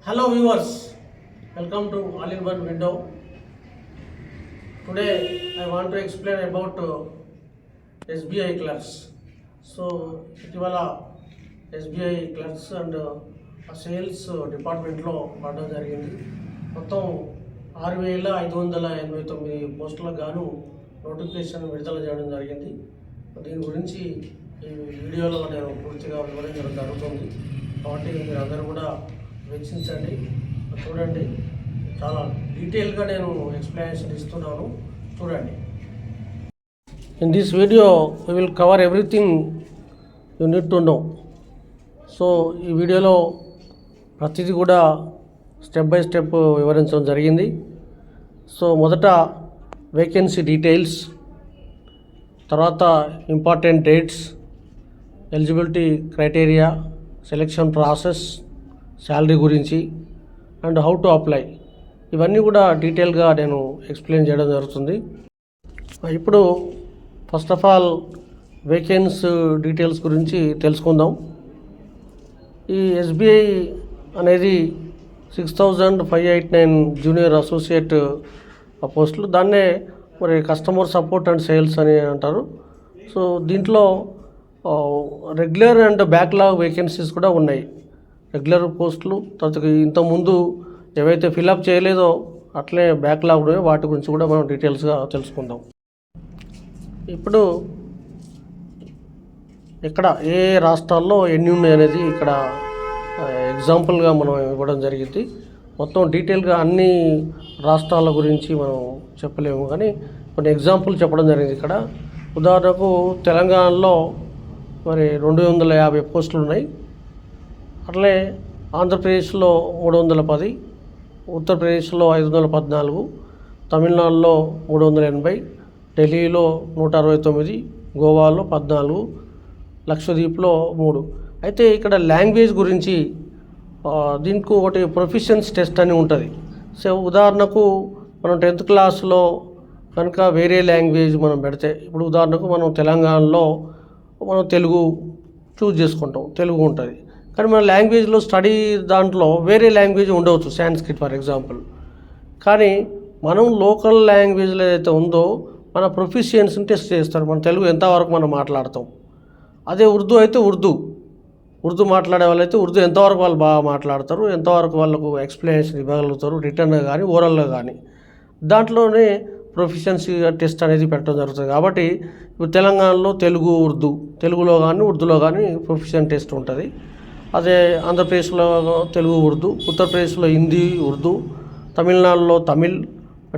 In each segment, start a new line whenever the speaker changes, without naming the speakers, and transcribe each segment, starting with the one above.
Hello viewers, welcome to All-in-One Window. Today I want to explain about SBI clerks. So ఇటీవల SBI clerks and sales డిపార్ట్మెంట్లో పడడం జరిగింది. మొత్తం 6,589 పోస్టులకు గాను నోటిఫికేషన్ విడుదల చేయడం జరిగింది. దీని గురించి ఈ వీడియోలో నేను పూర్తిగా వివరించడం జరుగుతుంది. కాబట్టి మీరు అందరూ కూడా వీక్షించండి, చూడండి. చాలా డీటెయిల్గా నేను ఎక్స్ప్లెనేషన్ ఇస్తున్నాను, చూడండి. In this video we will cover everything you need to know. So ఈ వీడియోలో ప్రతిదీ కూడా స్టెప్ బై స్టెప్ వివరించడం జరిగింది. సో మొదట వేకెన్సీ డీటెయిల్స్, తర్వాత important dates, eligibility criteria, selection process, salary గురించి అండ్ హౌ టు అప్లై, ఇవన్నీ కూడా డీటెయిల్గా నేను ఎక్స్ప్లెయిన్ చేయడం జరుగుతుంది. ఇప్పుడు first of all vacancy details గురించి తెలుసుకుందాం. ఈ ఎస్బీఐ అనేది 6,589 జూనియర్ అసోసియేట్ పోస్టులు, దాన్నే మరి కస్టమర్ సపోర్ట్ అండ్ సేల్స్ అని అంటారు. సో దీంట్లో రెగ్యులర్ అండ్ బ్యాక్లాగ్ వేకెన్సీస్ కూడా ఉన్నాయి. రెగ్యులర్ పోస్టులు, తర్వాత ఇంతకుముందు ఏవైతే ఫిలప్ చేయలేదో అట్లే బ్యాక్లాగ్ ఉన్నాయో వాటి గురించి కూడా మనం డీటెయిల్స్గా తెలుసుకుందాం. ఇప్పుడు ఇక్కడ ఏ రాష్ట్రాల్లో ఎన్ని ఉన్నాయి అనేది ఇక్కడ ఎగ్జాంపుల్గా మనం ఇవ్వడం జరిగింది. మొత్తం డీటెయిల్గా అన్ని రాష్ట్రాల గురించి మనం చెప్పలేము, కానీ కొన్ని ఎగ్జాంపుల్ చెప్పడం జరిగింది. ఇక్కడ ఉదాహరణకు తెలంగాణలో మరి 250 పోస్టులు ఉన్నాయి. అట్లే ఆంధ్రప్రదేశ్లో 310, ఉత్తరప్రదేశ్లో 514, తమిళనాడులో 380, ఢిల్లీలో 169, గోవాలో 14, లక్షద్వీప్లో 3. అయితే ఇక్కడ లాంగ్వేజ్ గురించి దీనికి ఒకటి ప్రొఫిషియన్సీ టెస్ట్ అని ఉంటుంది. సో ఉదాహరణకు మనం 10th క్లాస్లో కనుక వేరే లాంగ్వేజ్ మనం పెడితే, ఇప్పుడు ఉదాహరణకు మనం తెలంగాణలో మనం తెలుగు చూజ్ చేసుకుంటాం, తెలుగు ఉంటుంది. కానీ మన లాంగ్వేజ్లో స్టడీ దాంట్లో వేరే లాంగ్వేజ్ ఉండవచ్చు, సాంస్క్రిట్ ఫర్ ఎగ్జాంపుల్. కానీ మనం లోకల్ లాంగ్వేజ్లో ఏదైతే ఉందో మన ప్రొఫిషియన్సీని టెస్ట్ చేస్తారు, మన తెలుగు ఎంతవరకు మనం మాట్లాడతాం. అదే ఉర్దూ అయితే ఉర్దూ మాట్లాడే వాళ్ళైతే ఉర్దూ ఎంతవరకు వాళ్ళు బాగా మాట్లాడతారు, ఎంతవరకు వాళ్ళకు ఎక్స్ప్లెనేషన్ ఇవ్వగలుగుతారు, రిటర్న్గా కానీ ఓరల్గా కానీ. దాంట్లోనే ప్రొఫిషియన్సీ టెస్ట్ అనేది పెట్టడం జరుగుతుంది. కాబట్టి ఇప్పుడు తెలంగాణలో తెలుగు ఉర్దూ, తెలుగులో కానీ ఉర్దూలో కానీ ప్రొఫిషియన్సీ టెస్ట్ ఉంటుంది. అదే ఆంధ్రప్రదేశ్లో తెలుగు ఉర్దూ, ఉత్తరప్రదేశ్లో హిందీ ఉర్దూ, తమిళనాడులో తమిళ్,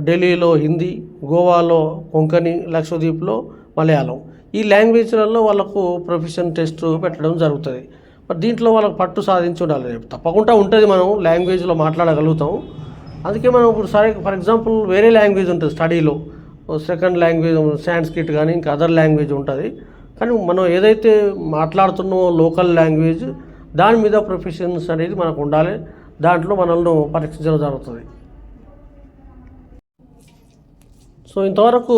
ఢిల్లీలో హిందీ, గోవాలో కొంకణి, లక్షద్వీప్లో మలయాళం. ఈ లాంగ్వేజ్లలో వాళ్ళకు ప్రొఫిషియన్సీ టెస్ట్ పెట్టడం జరుగుతుంది. మరి దీంట్లో వాళ్ళకి పట్టు సాధించి ఉండాలి, తప్పకుండా ఉంటుంది. మనం లాంగ్వేజ్లో మాట్లాడగలుగుతాం. అందుకే మనం ఇప్పుడు సరే ఫర్ ఎగ్జాంపుల్ వేరే లాంగ్వేజ్ ఉంటుంది స్టడీలో, సెకండ్ లాంగ్వేజ్ సాంస్క్రిట్ కానీ ఇంకా అదర్ లాంగ్వేజ్ ఉంటుంది. కానీ మనం ఏదైతే మాట్లాడుతున్నామో లోకల్ లాంగ్వేజ్, దాని మీద ప్రొఫెషన్స్ అనేది మనకు ఉండాలి. దాంట్లో మనల్ని పరీక్షించడం జరుగుతుంది. సో ఇంతవరకు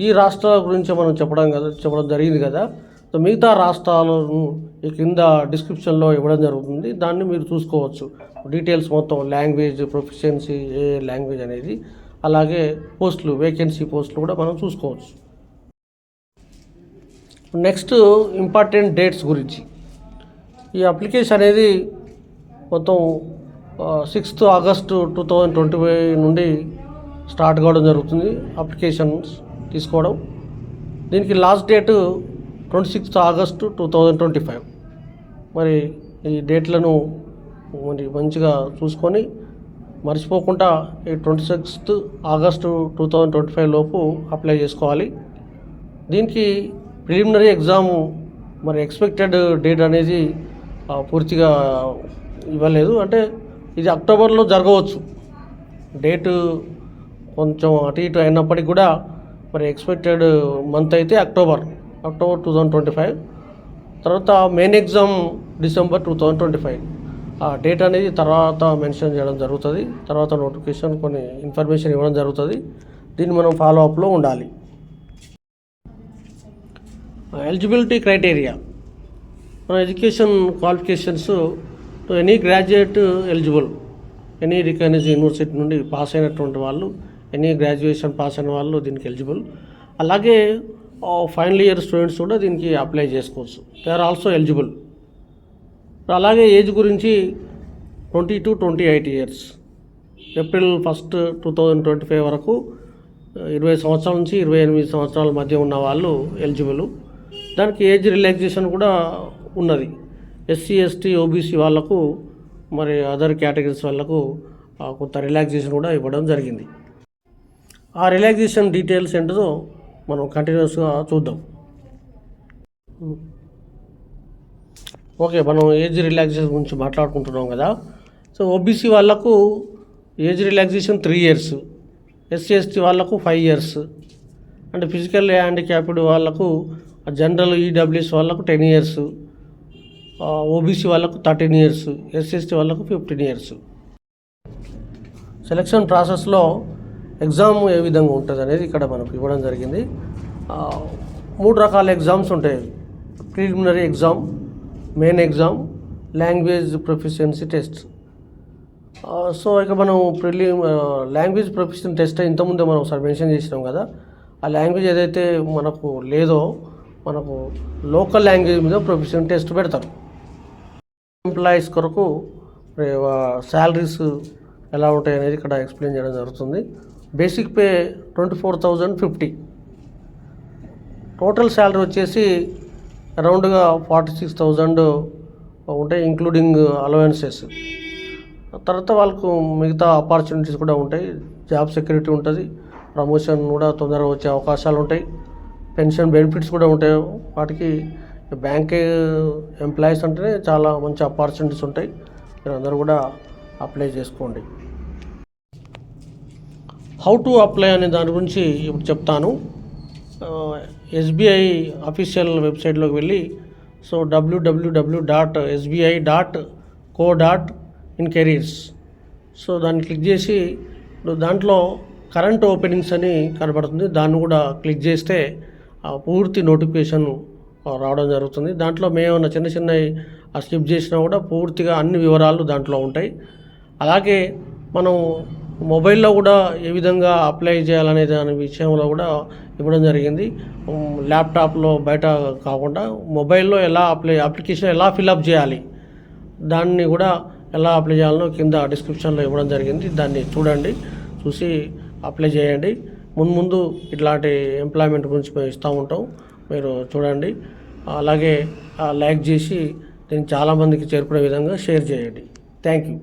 ఈ రాష్ట్రాల గురించి మనం చెప్పడం జరిగింది కదా. సో మిగతా రాష్ట్రాలను ఈ కింద డిస్క్రిప్షన్లో ఇవ్వడం జరుగుతుంది, దాన్ని మీరు చూసుకోవచ్చు. డీటెయిల్స్ మొత్తం లాంగ్వేజ్ ప్రొఫిషియన్సీ, ఏ లాంగ్వేజ్ అనేది, అలాగే పోస్టులు, వేకెన్సీ పోస్టులు కూడా మనం చూసుకోవచ్చు. నెక్స్ట్ ఇంపార్టెంట్ డేట్స్ గురించి. ఈ అప్లికేషన్ అనేది మొత్తం 6th ఆగస్టు 2025 నుండి స్టార్ట్ కావడం జరుగుతుంది, అప్లికేషన్స్ తీసుకోవడం. దీనికి లాస్ట్ డేటు 26th ఆగస్టు 2025. మరి ఈ డేట్లను మరి మంచిగా చూసుకొని మర్చిపోకుండా ఈ 26th ఆగస్టు 2025 లోపు అప్లై చేసుకోవాలి. దీనికి ప్రిలిమినరీ ఎగ్జామ్ మరి ఎక్స్పెక్టెడ్ డేట్ అనేది పూర్తిగా ఇవ్వలేదు. అంటే ఇది అక్టోబర్లో జరగవచ్చు, డేటు కొంచెం అటు ఇటు అయినప్పటికీ కూడా మరి ఎక్స్పెక్టెడ్ మంత్ అయితే అక్టోబర్ 2025. తర్వాత మెయిన్ ఎగ్జామ్ డిసెంబర్ 2025. ఆ డేట్ అనేది తర్వాత మెన్షన్ చేయడం జరుగుతుంది, తర్వాత నోటిఫికేషన్ కొన్ని ఇన్ఫర్మేషన్ ఇవ్వడం జరుగుతుంది. దీన్ని మనం ఫాలో అప్లో ఉండాలి. ఎలిజిబిలిటీ క్రైటీరియా, మన education qualifications to any graduate eligible. Any recognized university నుండి పాస్ అయినటువంటి వాళ్ళు, ఎనీ గ్రాడ్యుయేషన్ పాస్ అయిన వాళ్ళు దీనికి ఎలిజిబుల్. అలాగే ఫైనల్ ఇయర్ స్టూడెంట్స్ కూడా దీనికి అప్లై చేసుకోవచ్చు. They are also eligible. అలాగే ఏజ్ గురించి 20 to 28 ఇయర్స్, ఏప్రిల్ 1, 2025 వరకు 20 సంవత్సరాల నుంచి 28 సంవత్సరాల మధ్య ఉన్న వాళ్ళు ఎలిజిబుల్. దానికి ఏజ్ రిలాక్సేషన్ కూడా ఉన్నది. ఎస్సీ, ఎస్టీ, ఓబీసీ వాళ్ళకు, మరి అదర్ కేటగిరీస్ వాళ్ళకు కొంత రిలాక్సేషన్ కూడా ఇవ్వడం జరిగింది. ఆ రిలాక్సేషన్ డీటెయిల్స్ ఏంటో మనం కంటిన్యూస్గా చూద్దాం. ఓకే, మనం ఏజ్ రిలాక్సేషన్ గురించి మాట్లాడుకుంటున్నాం కదా. సో ఓబీసీ వాళ్ళకు age relaxation 3 years, SC, ST వాళ్ళకు 5 ఇయర్స్, అంటే ఫిజికల్ హ్యాండిక్యాప్డ్ వాళ్ళకు, జనరల్ ఈడబ్ల్యూఎస్ వాళ్ళకు 10 ఇయర్స్, ఓబీసీ వాళ్ళకు 13 ఇయర్స్, ఎస్సీ, ఎస్టీ వాళ్ళకు 15 ఇయర్స్. సెలక్షన్ ప్రాసెస్లో ఎగ్జామ్ ఏ విధంగా ఉంటుంది అనేది ఇక్కడ మనకు ఇవ్వడం జరిగింది. 3 రకాల ఎగ్జామ్స్ ఉంటాయి. Preliminary exam, main exam, language proficiency test. So ఇక మనం లాంగ్వేజ్ ప్రొఫిషియన్సీ టెస్ట్ ఇంతకుముందే మనం ఒకసారి మెన్షన్ చేసినాం కదా. ఆ లాంగ్వేజ్ ఏదైతే మనకు లేదో, మనకు లోకల్ లాంగ్వేజ్ మీద ప్రొఫిషియన్సీ టెస్ట్ పెడతారు. ఎంప్లాయీస్ కొరకు శాలరీస్ ఎలా ఉంటాయి అనేది ఇక్కడ ఎక్స్ప్లెయిన్ చేయడం జరుగుతుంది. Basic pay 24,050. టోటల్ శాలరీ వచ్చేసి అరౌండ్గా 46,000 ఉంటాయి, ఇంక్లూడింగ్ అలవెన్సెస్. తర్వాత వాళ్ళకు మిగతా ఆపర్చునిటీస్ కూడా ఉంటాయి. జాబ్ సెక్యూరిటీ ఉంటుంది, ప్రమోషన్ కూడా తొందరగా వచ్చే అవకాశాలు ఉంటాయి, పెన్షన్ బెనిఫిట్స్ కూడా ఉంటాయి. వాటికి బ్యాంక్ ఎంప్లాయీస్ అంటేనే చాలా మంచి ఆపర్చునిటీస్ ఉంటాయి. మీరు అందరూ కూడా అప్లై చేసుకోండి. హౌ టు అప్లై అనే దాని గురించి ఇప్పుడు చెప్తాను. ఎస్బీఐ అఫీషియల్ వెబ్సైట్లోకి వెళ్ళి, సో www.sbi.co.in/careers, సో దాన్ని క్లిక్ చేసి దాంట్లో కరెంట్ ఓపెనింగ్స్ అని కనబడుతుంది. దాన్ని కూడా క్లిక్ చేస్తే పూర్తి నోటిఫికేషన్ రావడం జరుగుతుంది. దాంట్లో మేమన్నా చిన్న చిన్నవి స్కిప్ చేసినా కూడా పూర్తిగా అన్ని వివరాలు దాంట్లో ఉంటాయి. అలాగే మనం మొబైల్లో కూడా ఏ విధంగా అప్లై చేయాలనే దాని విషయంలో కూడా ఇవ్వడం జరిగింది. ల్యాప్టాప్లో బయట కాకుండా మొబైల్లో ఎలా అప్లికేషన్ ఎలా ఫిల్అప్ చేయాలి, దాన్ని కూడా ఎలా అప్లై చేయాలనో కింద డిస్క్రిప్షన్లో ఇవ్వడం జరిగింది. దాన్ని చూడండి, చూసి అప్లై చేయండి. ముందు ఇట్లాంటి ఎంప్లాయ్మెంట్ గురించి మేము ఇస్తూ ఉంటాం, మీరు చూడండి. అలాగే లైక్ చేసి దీన్ని చాలామందికి చేరుకునే విధంగా షేర్ చేయండి. Thank you.